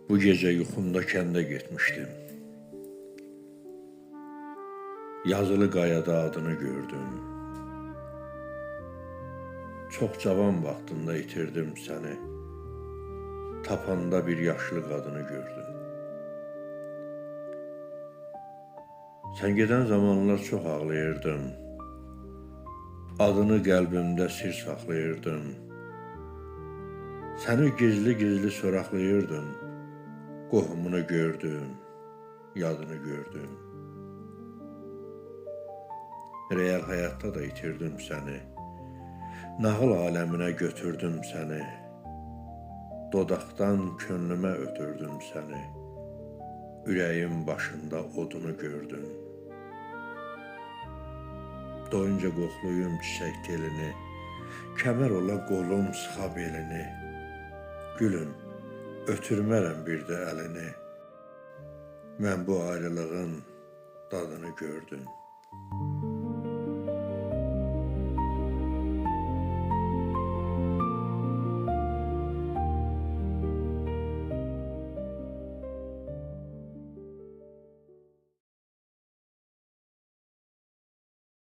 Bu gecə yuxumda kəndə getmişdim. Yazılı qayada adını gördüm. Çox cavan vaxtında itirdim səni. Tapanda bir yaşlı qadını gördüm. Sən gedən zamanlar çox ağlayırdım. Adını qəlbimdə sir saxlayırdım. Səni gizli-gizli soraqlayırdım. Qohumunu gördüm, yadını gördüm. Real həyatda da itirdim səni. Nağıl aləminə götürdüm səni. Dodaqdan könlümə ötürdüm səni. Ürəyim başında odunu gördüm. Doyunca qoxluyum çiçək telini. Kəmər ola qolum sıxa belini. Gülüm, ötürmərəm bir də əlini. Mən bu ayrılığın dadını gördüm.